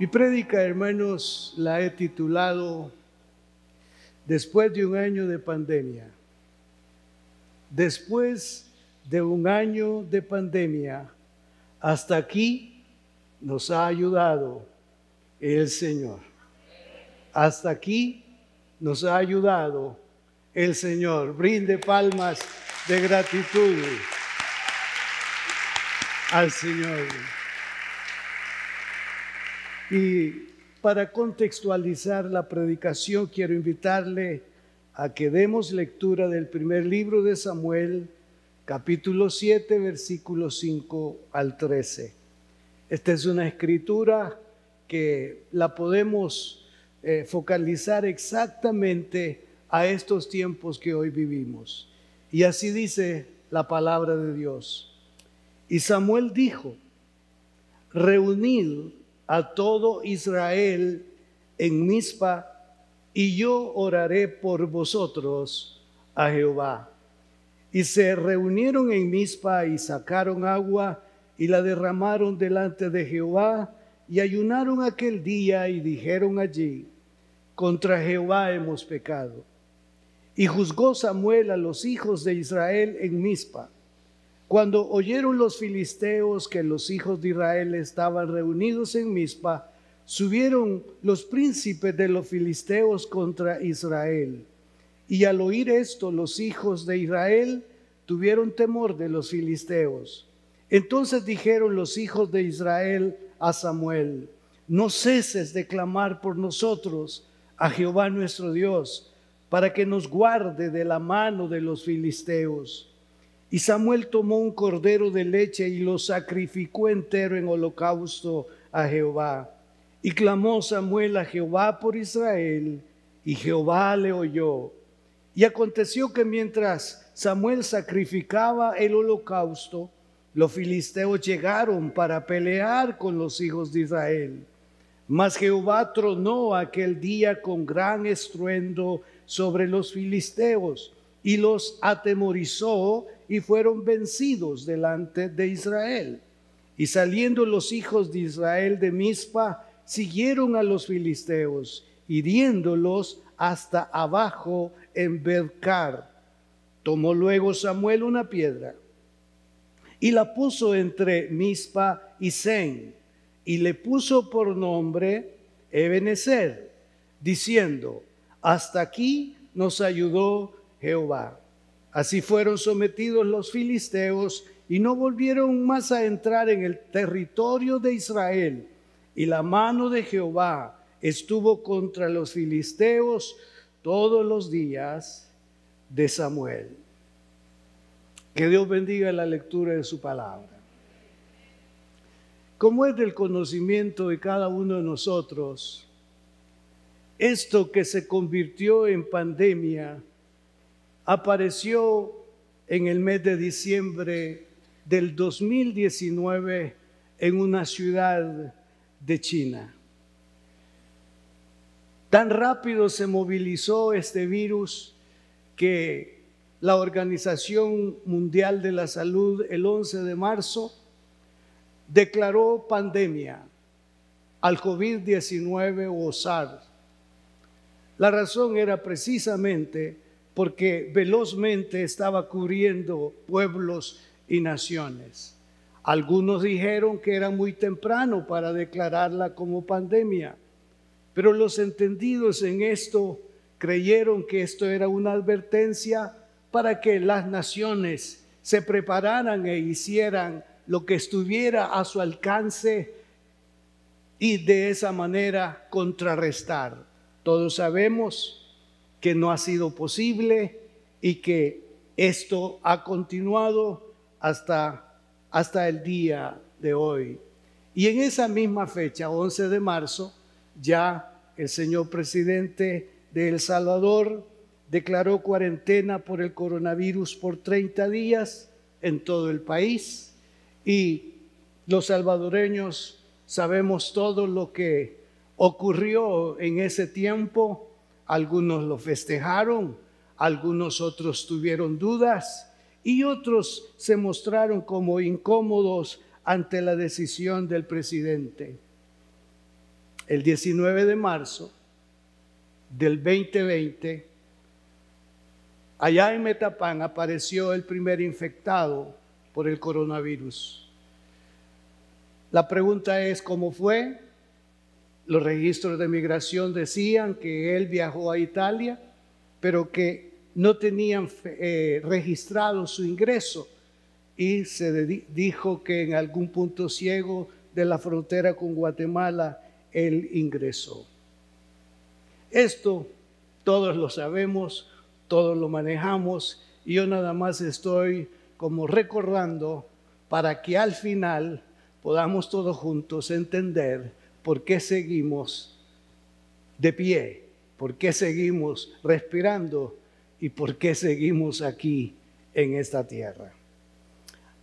Mi prédica, hermanos, la he titulado Después de un año de pandemia. Después de un año de pandemia, hasta aquí nos ha ayudado el Señor. Hasta aquí nos ha ayudado el Señor. Brinde palmas de gratitud al Señor. Y para contextualizar la predicación, quiero invitarle a que demos lectura del primer libro de Samuel, capítulo 7, versículos 5 al 13. Esta es una escritura que la podemos focalizar exactamente a estos tiempos que hoy vivimos. Y así dice la palabra de Dios. Y Samuel dijo: reunid a todo Israel en Mizpa, y yo oraré por vosotros a Jehová. Y se reunieron en Mizpa y sacaron agua y la derramaron delante de Jehová, y ayunaron aquel día y dijeron allí: contra Jehová hemos pecado. Y juzgó Samuel a los hijos de Israel en Mizpa. Cuando oyeron los filisteos que los hijos de Israel estaban reunidos en Mizpa, subieron los príncipes de los filisteos contra Israel. Y al oír esto, los hijos de Israel tuvieron temor de los filisteos. Entonces dijeron los hijos de Israel a Samuel: no ceses de clamar por nosotros a Jehová nuestro Dios, para que nos guarde de la mano de los filisteos. Y Samuel tomó un cordero de leche y lo sacrificó entero en holocausto a Jehová. Y clamó Samuel a Jehová por Israel, y Jehová le oyó. Y aconteció que mientras Samuel sacrificaba el holocausto, los filisteos llegaron para pelear con los hijos de Israel. Mas Jehová tronó aquel día con gran estruendo sobre los filisteos, y los atemorizó, y fueron vencidos delante de Israel. Y saliendo los hijos de Israel de Mizpa, siguieron a los filisteos, hiriéndolos hasta abajo en Bedcar. Tomó luego Samuel una piedra y la puso entre Mizpa y Sen, y le puso por nombre Ebenezer, diciendo: hasta aquí nos ayudó Jehová. Así fueron sometidos los filisteos y no volvieron más a entrar en el territorio de Israel. Y la mano de Jehová estuvo contra los filisteos todos los días de Samuel. Que Dios bendiga la lectura de su palabra. Como es del conocimiento de cada uno de nosotros, esto que se convirtió en pandemia apareció en el mes de diciembre del 2019 en una ciudad de China. Tan rápido se movilizó este virus que la Organización Mundial de la Salud el 11 de marzo declaró pandemia al COVID-19 o SARS. La razón era precisamente porque velozmente estaba cubriendo pueblos y naciones. Algunos dijeron que era muy temprano para declararla como pandemia, pero los entendidos en esto creyeron que esto era una advertencia para que las naciones se prepararan e hicieran lo que estuviera a su alcance y de esa manera contrarrestar. Todos sabemos que no ha sido posible y que esto ha continuado hasta el día de hoy. Y en esa misma fecha, 11 de marzo, ya el señor presidente de El Salvador declaró cuarentena por el coronavirus por 30 días en todo el país, y los salvadoreños sabemos todo lo que ocurrió en ese tiempo. Algunos lo festejaron, algunos otros tuvieron dudas y otros se mostraron como incómodos ante la decisión del presidente. el 19 de marzo del 2020, allá en Metapán apareció el primer infectado por el coronavirus. La pregunta es, ¿cómo fue? Los registros de migración decían que él viajó a Italia, pero que no tenían registrado su ingreso, y se dijo que en algún punto ciego de la frontera con Guatemala él ingresó. Esto todos lo sabemos, todos lo manejamos, y yo nada más estoy como recordando para que al final podamos todos juntos entender por qué seguimos de pie, por qué seguimos respirando y por qué seguimos aquí en esta tierra.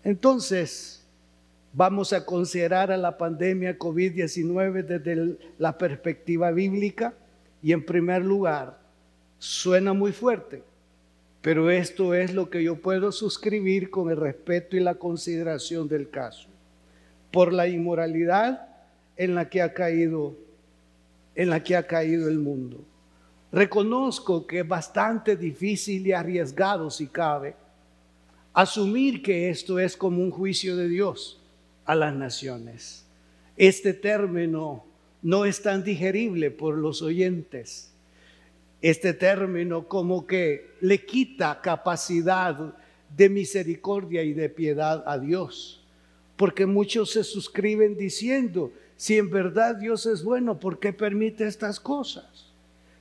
Entonces, vamos a considerar a la pandemia COVID-19 desde la perspectiva bíblica, y en primer lugar, suena muy fuerte, pero esto es lo que yo puedo suscribir con el respeto y la consideración del caso. Por la inmoralidad en la que ha caído el mundo. Reconozco que es bastante difícil y arriesgado, si cabe, asumir que esto es como un juicio de Dios a las naciones. Este término no es tan digerible por los oyentes. Este término como que le quita capacidad de misericordia y de piedad a Dios, porque muchos se suscriben diciendo, si en verdad Dios es bueno, ¿por qué permite estas cosas?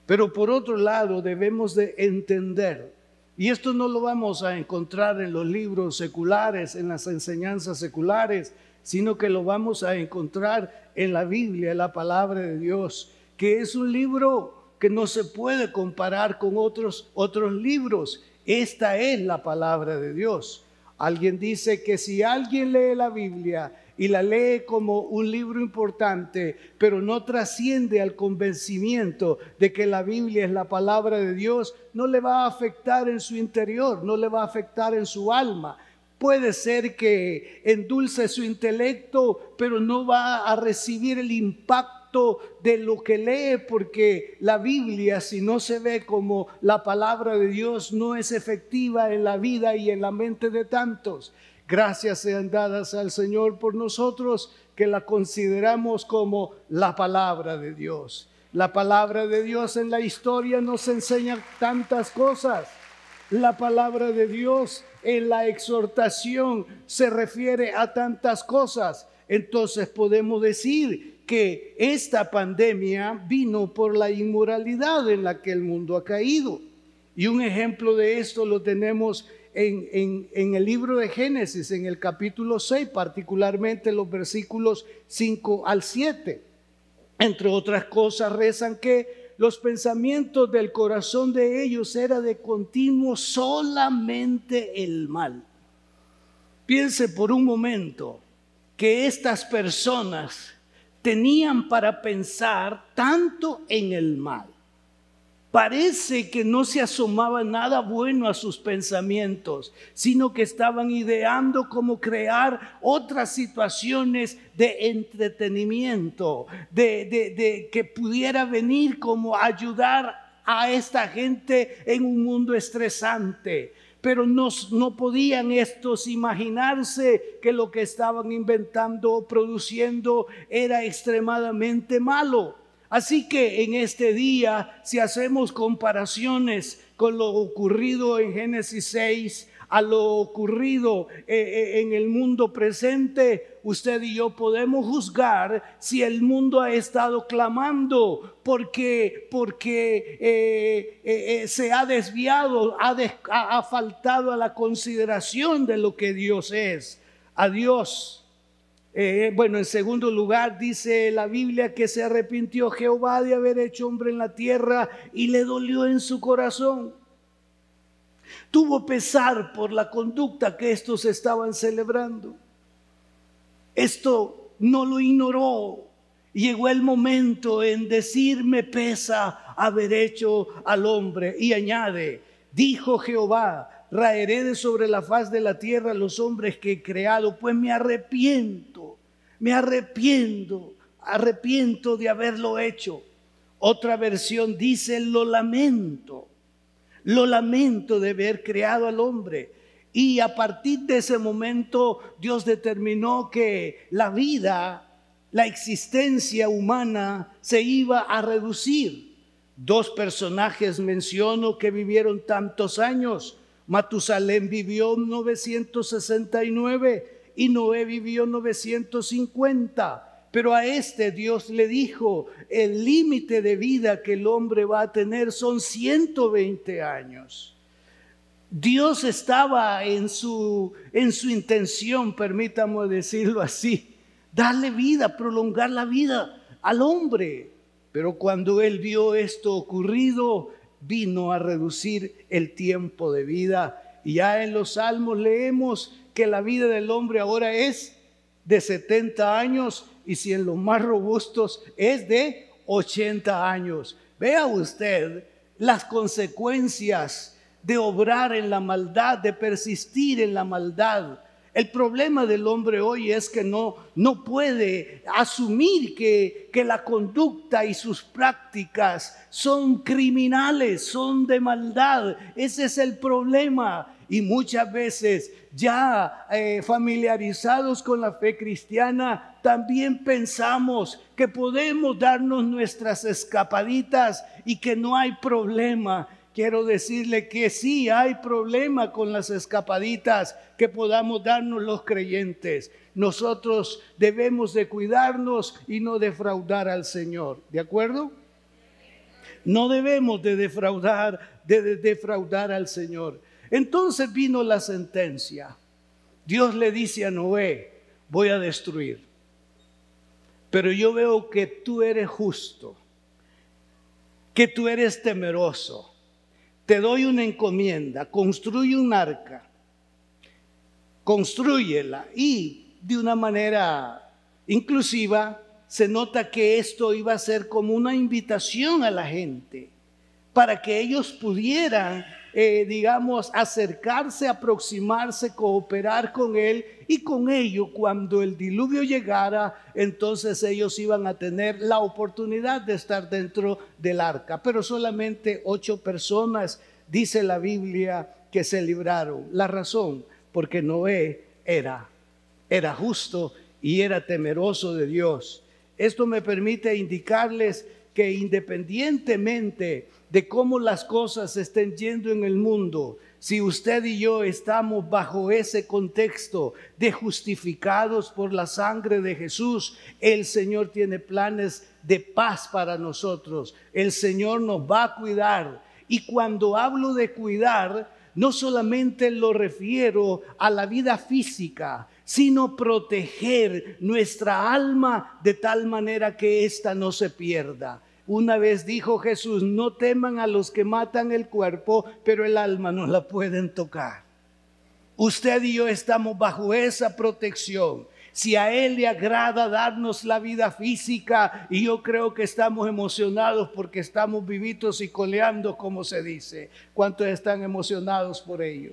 Pero por otro lado debemos de entender, y esto no lo vamos a encontrar en los libros seculares, en las enseñanzas seculares, sino que lo vamos a encontrar en la Biblia, en la palabra de Dios, que es un libro que no se puede comparar con otros libros. Esta es la palabra de Dios. Alguien dice que si alguien lee la Biblia y la lee como un libro importante, pero no trasciende al convencimiento de que la Biblia es la palabra de Dios, no le va a afectar en su interior, no le va a afectar en su alma. Puede ser que endulce su intelecto, pero no va a recibir el impacto de lo que lee, porque la Biblia, si no se ve como la palabra de Dios, no es efectiva en la vida y en la mente de tantos. Gracias sean dadas al Señor por nosotros, que la consideramos como la palabra de Dios. La palabra de Dios en la historia nos enseña tantas cosas. La palabra de Dios en la exhortación se refiere a tantas cosas. Entonces podemos decir que esta pandemia vino por la inmoralidad en la que el mundo ha caído. Y un ejemplo de esto lo tenemos en el libro de Génesis, en el capítulo 6, particularmente los versículos 5 al 7. Entre otras cosas rezan que los pensamientos del corazón de ellos era de continuo solamente el mal. Piense por un momento que estas personas tenían para pensar tanto en el mal. Parece que no se asomaba nada bueno a sus pensamientos, sino que estaban ideando cómo crear otras situaciones de entretenimiento, de que pudiera venir como ayudar a esta gente en un mundo estresante. Pero no podían estos imaginarse que lo que estaban inventando o produciendo era extremadamente malo. Así que en este día, si hacemos comparaciones con lo ocurrido en Génesis 6 a lo ocurrido en el mundo presente, usted y yo podemos juzgar si el mundo ha estado clamando porque se ha desviado, ha faltado a la consideración de lo que Dios es. A Dios. En segundo lugar dice la Biblia que se arrepintió Jehová de haber hecho hombre en la tierra y le dolió en su corazón. Tuvo pesar por la conducta que estos estaban celebrando. Esto no lo ignoró. Llegó el momento en decir, me pesa haber hecho al hombre. Y añade, dijo Jehová, raeré de sobre la faz de la tierra los hombres que he creado, pues me arrepiento arrepiento de haberlo hecho. Otra versión dice, lo lamento de haber creado al hombre. Y a partir de ese momento Dios determinó que la vida, la existencia humana se iba a reducir. Dos personajes menciono que vivieron tantos años. Matusalén vivió 969 y Noé vivió 950. Pero a Dios le dijo, el límite de vida que el hombre va a tener son 120 años. Dios estaba en su intención, permítame decirlo así, darle vida, prolongar la vida al hombre. Pero cuando Él vio esto ocurrido, vino a reducir el tiempo de vida. Y ya en los Salmos leemos que la vida del hombre ahora es de 70 años y si en los más robustos es de 80 años. Vea usted las consecuencias de obrar en la maldad, de persistir en la maldad. El problema del hombre hoy es que no puede asumir que la conducta y sus prácticas son criminales, son de maldad. Ese es el problema. Y muchas veces ya familiarizados con la fe cristiana, también pensamos que podemos darnos nuestras escapaditas y que no hay problema. Quiero decirle que sí hay problema con las escapaditas que podamos darnos los creyentes. Nosotros debemos de cuidarnos y no defraudar al Señor. ¿De acuerdo? No debemos de defraudar al Señor. Entonces vino la sentencia. Dios le dice a Noé, voy a destruir. Pero yo veo que tú eres justo, que tú eres temeroso. Te doy una encomienda, construye un arca, constrúyela. Y de una manera inclusiva se nota que esto iba a ser como una invitación a la gente para que ellos pudieran, acercarse, aproximarse, cooperar con Él, y con ello, cuando el diluvio llegara, entonces ellos iban a tener la oportunidad de estar dentro del arca. Pero solamente 8 personas, dice la Biblia, que se libraron. La razón, porque Noé era justo y era temeroso de Dios. Esto me permite indicarles que independientemente de cómo las cosas estén yendo en el mundo, si usted y yo estamos bajo ese contexto de justificados por la sangre de Jesús, el Señor tiene planes de paz para nosotros. El Señor nos va a cuidar. Y cuando hablo de cuidar, no solamente lo refiero a la vida física, sino proteger nuestra alma de tal manera que ésta no se pierda. Una vez dijo Jesús, no teman a los que matan el cuerpo, pero el alma no la pueden tocar. Usted y yo estamos bajo esa protección. Si a Él le agrada darnos la vida física, y yo creo que estamos emocionados porque estamos vivitos y coleando, como se dice. ¿Cuántos están emocionados por ello?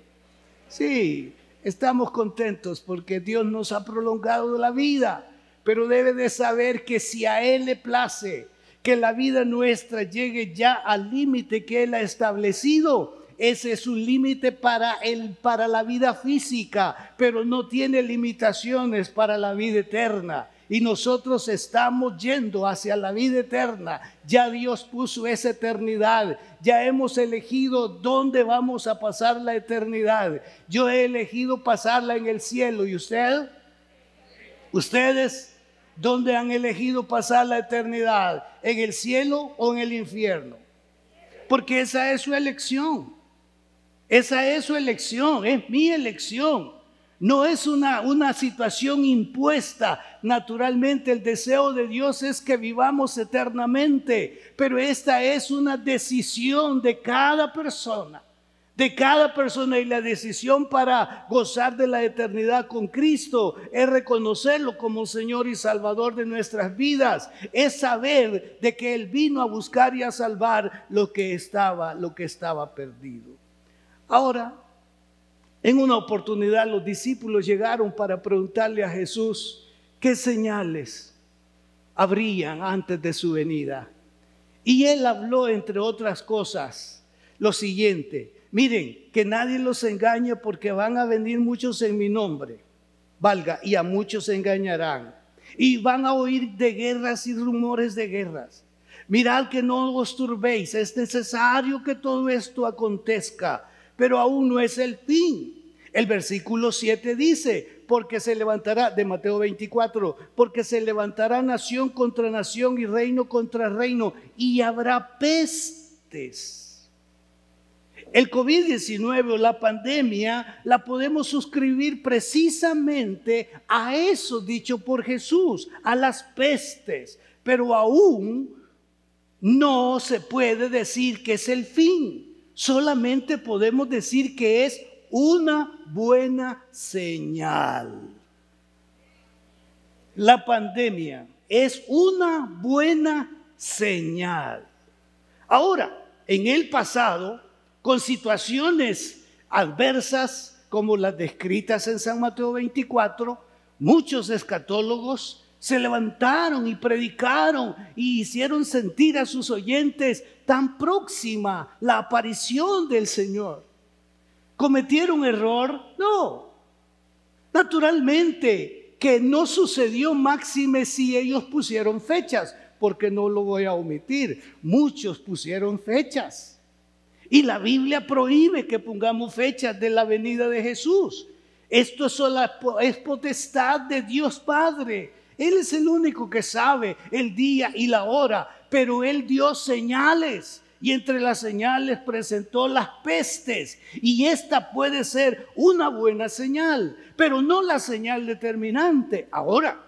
Sí, estamos contentos porque Dios nos ha prolongado la vida, pero debe de saber que si a Él le place que la vida nuestra llegue ya al límite que Él ha establecido, ese es un límite para la vida física, pero no tiene limitaciones para la vida eterna. Y nosotros estamos yendo hacia la vida eterna. Ya Dios puso esa eternidad. Ya hemos elegido dónde vamos a pasar la eternidad. Yo he elegido pasarla en el cielo. ¿Y usted? ¿Ustedes dónde han elegido pasar la eternidad? ¿En el cielo o en el infierno? Porque esa es su elección. Esa es su elección, es mi elección. No es una situación impuesta. Naturalmente el deseo de Dios es que vivamos eternamente, pero esta es una decisión de cada persona. Y la decisión para gozar de la eternidad con Cristo es reconocerlo como Señor y Salvador de nuestras vidas. Es saber de que Él vino a buscar y a salvar lo que estaba perdido. Ahora, en una oportunidad los discípulos llegaron para preguntarle a Jesús, ¿qué señales habrían antes de su venida. Y él habló, entre otras cosas, lo siguiente: miren, que nadie los engañe, porque van a venir muchos en mi nombre, y a muchos se engañarán. Y van a oír de guerras y rumores de guerras. Mirad que no os turbéis, es necesario que todo esto acontezca, pero aún no es el fin. El versículo 7 dice, porque se levantará, de Mateo 24, porque se levantará nación contra nación y reino contra reino, y habrá pestes. El COVID-19 o la pandemia la podemos suscribir precisamente a eso dicho por Jesús, a las pestes, pero aún no se puede decir que es el fin. Solamente podemos decir que es una buena señal. La pandemia es una buena señal. Ahora, en el pasado, con situaciones adversas como las descritas en San Mateo 24, muchos escatólogos se levantaron y predicaron y hicieron sentir a sus oyentes tan próxima la aparición del Señor. ¿Cometieron error? No. Naturalmente que no sucedió, máxime si ellos pusieron fechas, porque no lo voy a omitir. Muchos pusieron fechas. Y la Biblia prohíbe que pongamos fechas de la venida de Jesús. Esto es potestad de Dios Padre. Él es el único que sabe el día y la hora, pero Él dio señales, y entre las señales presentó las pestes, y esta puede ser una buena señal, pero no la señal determinante. Ahora,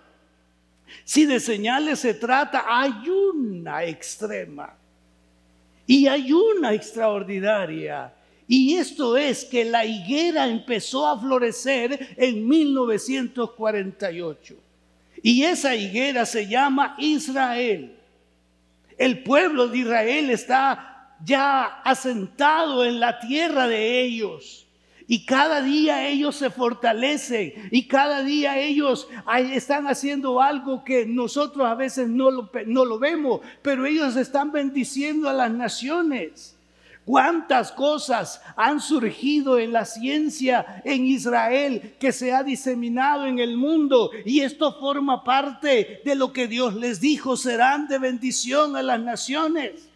si de señales se trata, hay una extrema y hay una extraordinaria. Y esto es que la higuera empezó a florecer en 1948. Y esa higuera se llama Israel. El pueblo de Israel está ya asentado en la tierra de ellos. Y cada día ellos se fortalecen. Y cada día ellos están haciendo algo que nosotros a veces no lo vemos. Pero ellos están bendiciendo a las naciones. ¿Cuántas cosas han surgido en la ciencia en Israel que se ha diseminado en el mundo? Y esto forma parte de lo que Dios les dijo: serán de bendición a las naciones.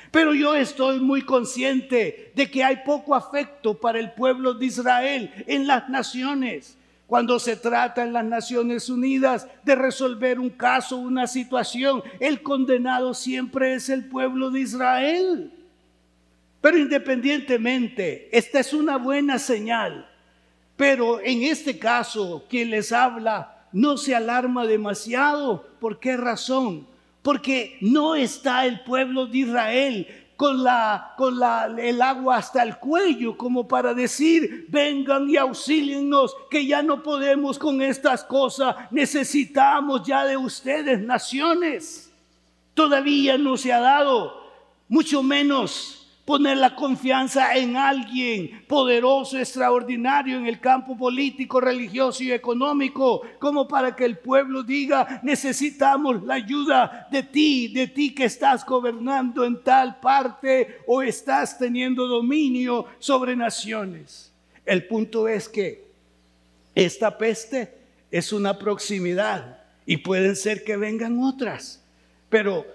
Pero yo estoy muy consciente de que hay poco afecto para el pueblo de Israel en las naciones. Cuando se trata en las Naciones Unidas de resolver un caso, una situación, el condenado siempre es el pueblo de Israel. Pero independientemente, esta es una buena señal. Pero en este caso, quien les habla no se alarma demasiado. ¿Por qué razón? Porque no está el pueblo de Israel con el agua hasta el cuello, como para decir: vengan y auxíliennos, que ya no podemos con estas cosas, necesitamos ya de ustedes, naciones. Todavía no se ha dado, mucho menos poner la confianza en alguien poderoso, extraordinario en el campo político, religioso y económico, como para que el pueblo diga: necesitamos la ayuda de ti que estás gobernando en tal parte o estás teniendo dominio sobre naciones. El punto es que esta peste es una proximidad y pueden ser que vengan otras, pero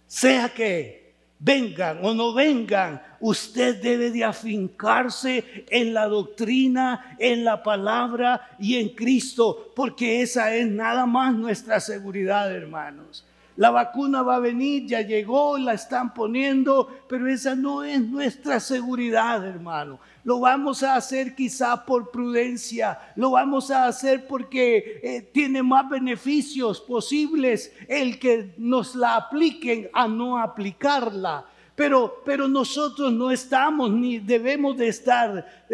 sea que vengan o no vengan, usted debe de afincarse en la doctrina, en la palabra y en Cristo, porque esa es nada más nuestra seguridad, hermanos. La vacuna va a venir, ya llegó, la están poniendo, pero esa no es nuestra seguridad, hermano. Lo vamos a hacer quizá por prudencia, lo vamos a hacer porque tiene más beneficios posibles el que nos la apliquen a no aplicarla. Pero nosotros no estamos ni debemos de estar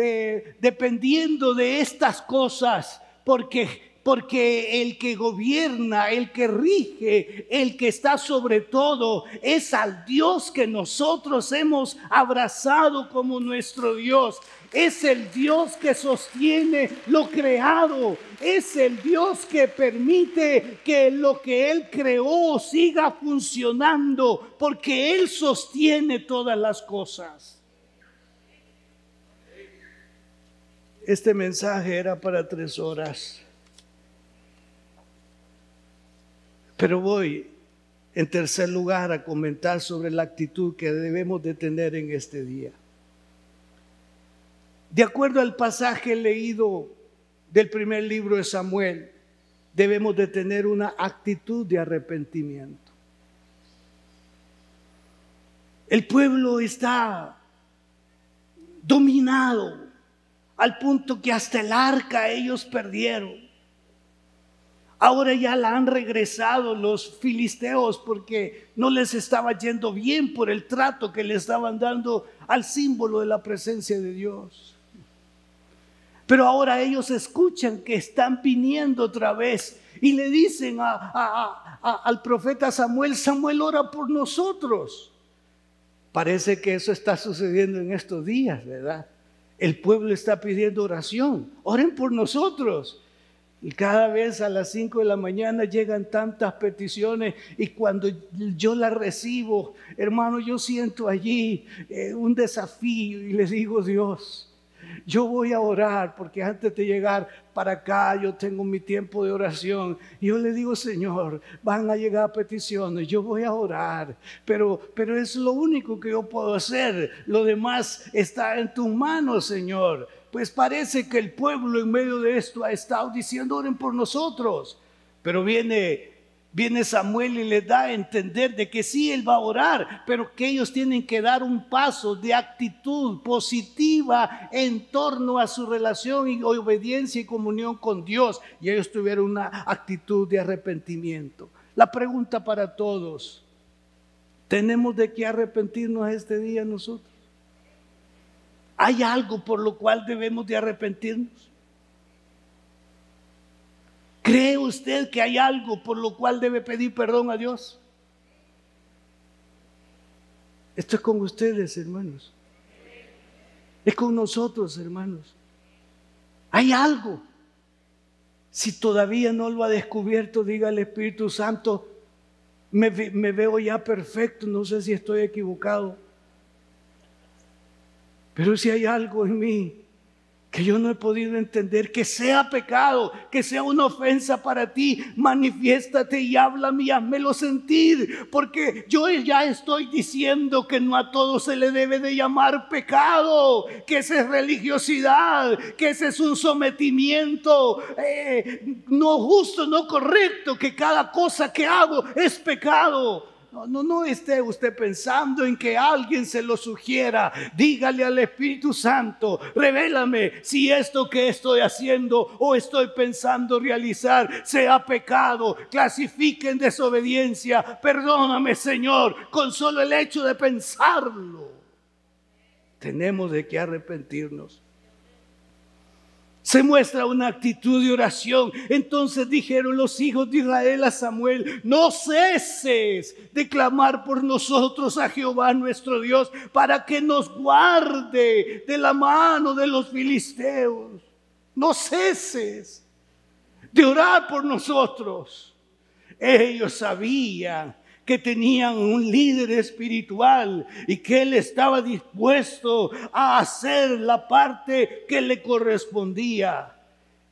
dependiendo de estas cosas, porque Porque el que gobierna, el que rige, el que está sobre todo, es al Dios que nosotros hemos abrazado como nuestro Dios. Es el Dios que sostiene lo creado. Es el Dios que permite que lo que Él creó siga funcionando, porque Él sostiene todas las cosas. Este mensaje era para 3 horas. Pero voy, en tercer lugar, a comentar sobre la actitud que debemos de tener en este día. De acuerdo al pasaje leído del primer libro de Samuel, debemos de tener una actitud de arrepentimiento. El pueblo está dominado al punto que hasta el arca ellos perdieron. Ahora ya la han regresado los filisteos porque no les estaba yendo bien por el trato que le estaban dando al símbolo de la presencia de Dios. Pero ahora ellos escuchan que están viniendo otra vez y le dicen al profeta Samuel: Samuel, ora por nosotros. Parece que eso está sucediendo en estos días, ¿verdad? El pueblo está pidiendo oración. Oren por nosotros. Y cada vez a las 5 de la mañana llegan tantas peticiones, y cuando yo las recibo, hermano, yo siento allí un desafío y les digo: Dios, yo voy a orar, porque antes de llegar para acá yo tengo mi tiempo de oración. Y yo le digo: Señor, van a llegar peticiones, yo voy a orar, pero es lo único que yo puedo hacer. Lo demás está en tus manos, Señor. Pues parece que el pueblo en medio de esto ha estado diciendo: oren por nosotros. Pero viene Samuel y les da a entender de que sí, él va a orar, pero que ellos tienen que dar un paso de actitud positiva en torno a su relación y obediencia y comunión con Dios. Y ellos tuvieron una actitud de arrepentimiento. La pregunta para todos: ¿tenemos de qué arrepentirnos este día nosotros? ¿Hay algo por lo cual debemos de arrepentirnos? ¿Cree usted que hay algo por lo cual debe pedir perdón a Dios? Esto es con ustedes, hermanos. Es con nosotros, hermanos. Hay algo. Si todavía no lo ha descubierto, diga al Espíritu Santo: me veo ya perfecto, no sé si estoy equivocado. Pero si hay algo en mí que yo no he podido entender, que sea pecado, que sea una ofensa para ti, manifiéstate y háblame y házmelo sentir, porque yo ya estoy diciendo que no a todo se le debe de llamar pecado, que esa es religiosidad, que ese es un sometimiento no justo, no correcto, que cada cosa que hago es pecado. No esté usted pensando en que alguien se lo sugiera. Dígale al Espíritu Santo: revélame si esto que estoy haciendo o estoy pensando realizar sea pecado, clasifique en desobediencia. Perdóname, Señor, con solo el hecho de pensarlo. Tenemos de qué arrepentirnos. Se muestra una actitud de oración. Entonces dijeron los hijos de Israel a Samuel: no ceses de clamar por nosotros a Jehová nuestro Dios, para que nos guarde de la mano de los filisteos. No ceses de orar por nosotros. Ellos sabían que tenían un líder espiritual y que él estaba dispuesto a hacer la parte que le correspondía.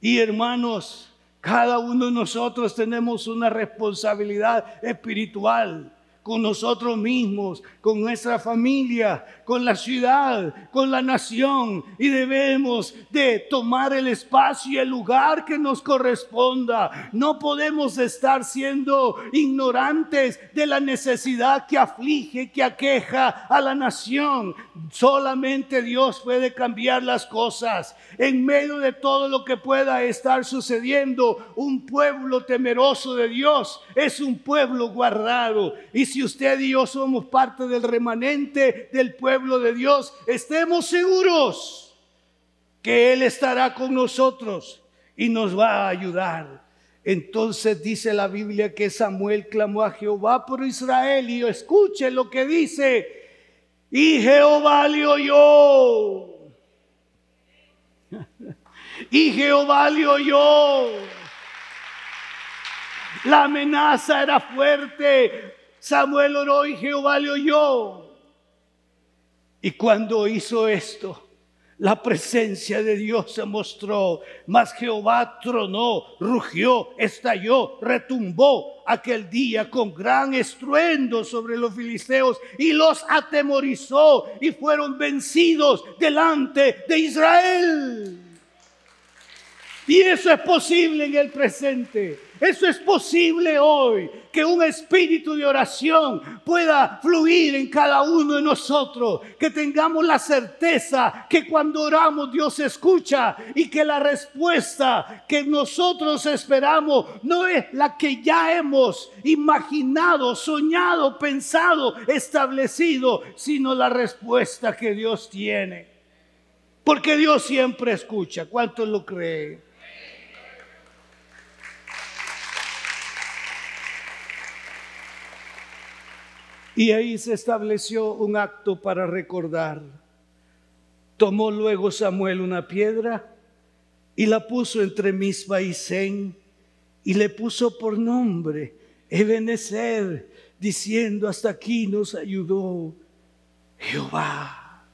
Y hermanos, cada uno de nosotros tenemos una responsabilidad espiritual con nosotros mismos, con nuestra familia, con la ciudad, con la nación, y debemos de tomar el espacio y el lugar que nos corresponda. No podemos estar siendo ignorantes de la necesidad que aflige, que aqueja a la nación. Solamente Dios puede cambiar las cosas. En medio de todo lo que pueda estar sucediendo, un pueblo temeroso de Dios es un pueblo guardado. Y si usted y yo somos parte del remanente del pueblo de Dios, estemos seguros que Él estará con nosotros y nos va a ayudar. Entonces dice la Biblia que Samuel clamó a Jehová por Israel, y escuche lo que dice: y Jehová le oyó. Y Jehová le oyó. La amenaza era fuerte. Samuel oró y Jehová le oyó. Y cuando hizo esto, la presencia de Dios se mostró. Mas Jehová tronó, rugió, estalló, retumbó aquel día con gran estruendo sobre los filisteos y los atemorizó, y fueron vencidos delante de Israel. Y eso es posible en el presente. Eso es posible hoy, que un espíritu de oración pueda fluir en cada uno de nosotros, que tengamos la certeza que cuando oramos Dios escucha, y que la respuesta que nosotros esperamos no es la que ya hemos imaginado, soñado, pensado, establecido, sino la respuesta que Dios tiene. Porque Dios siempre escucha. ¿Cuántos lo creen? Y ahí se estableció un acto para recordar. Tomó luego Samuel una piedra y la puso entre Mispa y Sen, y le puso por nombre Ebenezer, diciendo: hasta aquí nos ayudó Jehová.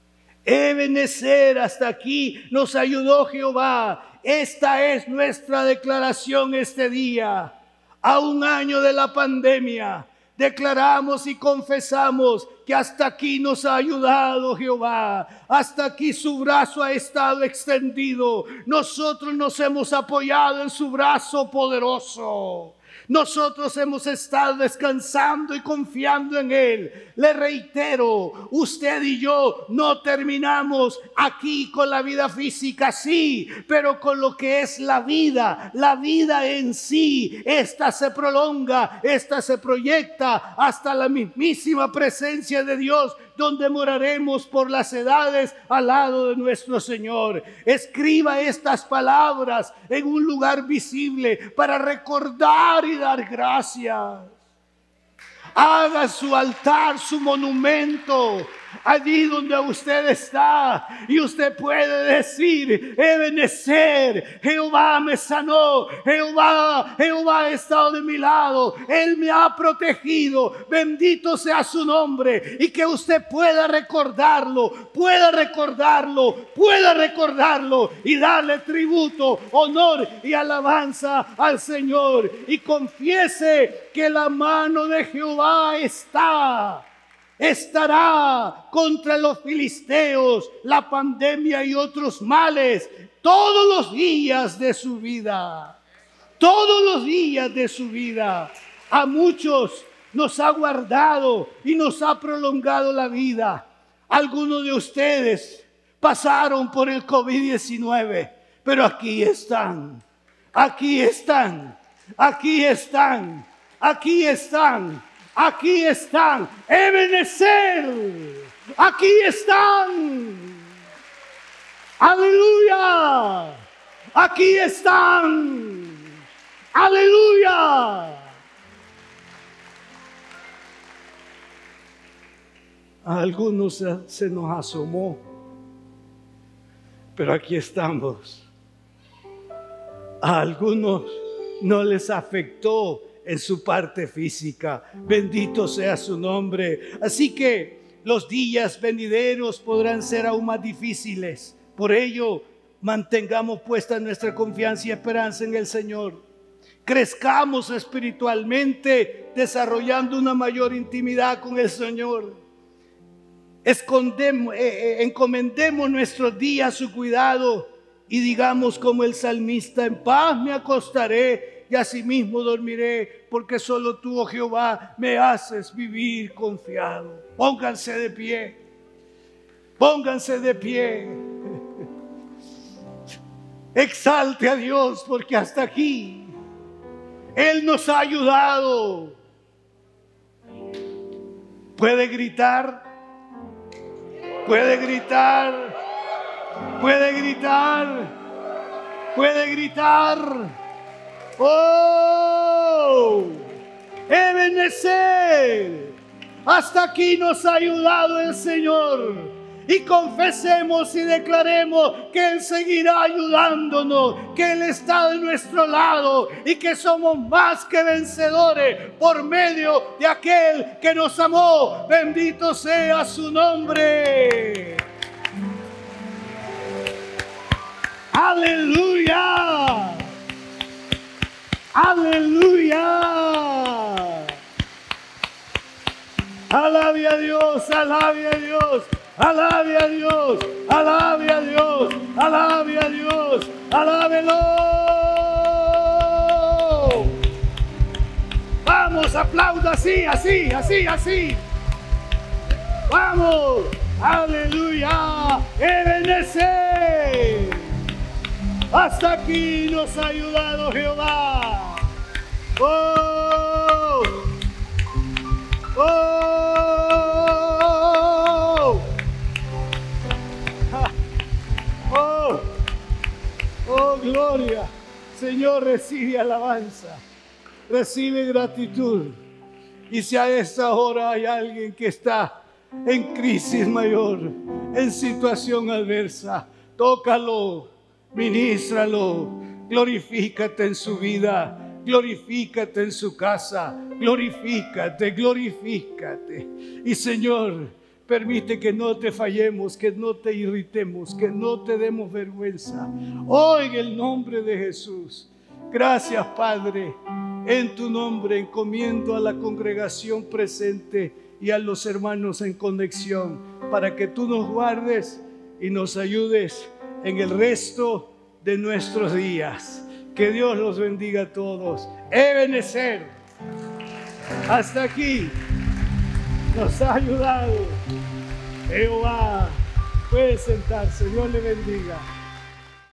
Ebenezer, hasta aquí nos ayudó Jehová. Esta es nuestra declaración este día. A un año de la pandemia, declaramos y confesamos que hasta aquí nos ha ayudado Jehová. Hasta aquí su brazo ha estado extendido. Nosotros nos hemos apoyado en su brazo poderoso. Nosotros hemos estado descansando y confiando en Él. Le reitero, usted y yo no terminamos aquí con la vida física, sí, pero con lo que es la vida en sí. Esta se prolonga, esta se proyecta hasta la mismísima presencia de Dios, donde moraremos por las edades al lado de nuestro Señor. Escriba estas palabras en un lugar visible para recordar y dar gracias. Haga su altar, su monumento, allí donde usted está, y usted puede decir: Ebenezer, Jehová me sanó, Jehová ha estado de mi lado, Él me ha protegido, bendito sea su nombre. Y que usted pueda recordarlo y darle tributo, honor y alabanza al Señor, y confiese que la mano de Jehová estará contra los filisteos, la pandemia y otros males todos los días de su vida. Todos los días de su vida. A muchos nos ha guardado y nos ha prolongado la vida. Algunos de ustedes pasaron por el COVID-19, pero aquí están. Aquí están. Aquí están. Aquí están. Aquí están. Ebenezer. Aquí están. Aleluya. Aquí están. Aleluya. A algunos se nos asomó, pero aquí estamos. A algunos no les afectó en su parte física. Bendito sea su nombre. Así que los días venideros podrán ser aún más difíciles. Por ello, mantengamos puesta nuestra confianza y esperanza en el Señor. Crezcamos espiritualmente, desarrollando una mayor intimidad con el Señor. Encomendemos nuestros días a su cuidado y digamos como el salmista: en paz me acostaré y asimismo dormiré, porque solo tú, oh Jehová, me haces vivir confiado. Pónganse de pie. Pónganse de pie. Exalte a Dios, porque hasta aquí Él nos ha ayudado. ¿Puede gritar? ¿Puede gritar? ¿Puede gritar? Puede gritar: ¡oh! Ebenezer, hasta aquí nos ha ayudado el Señor. Y confesemos y declaremos que Él seguirá ayudándonos, que Él está de nuestro lado y que somos más que vencedores por medio de aquel que nos amó. Bendito sea su nombre. ¡Aleluya! ¡Aleluya! Alabe a Dios, alabe a Dios, alabe a Dios, alabe a Dios, alabe a Dios, alábelo. Vamos, aplauda así, así, así, así. Vamos, aleluya, Ebenezer. Hasta aquí nos ha ayudado Jehová. ¡Oh! ¡Oh! ¡Oh! ¡Oh, gloria! Señor, recibe alabanza, recibe gratitud. Y si a esta hora hay alguien que está en crisis mayor, en situación adversa, tócalo, ministralo, glorifícate en su vida. Glorifícate en su casa, glorifícate, glorifícate. Y Señor, permite que no te fallemos, que no te irritemos, que no te demos vergüenza. Hoy en el nombre de Jesús. Gracias, Padre. En tu nombre encomiendo a la congregación presente y a los hermanos en conexión para que tú nos guardes y nos ayudes en el resto de nuestros días. Que Dios los bendiga a todos. Ebenezer, hasta aquí nos ha ayudado Jehová. Puede sentarse, Dios le bendiga.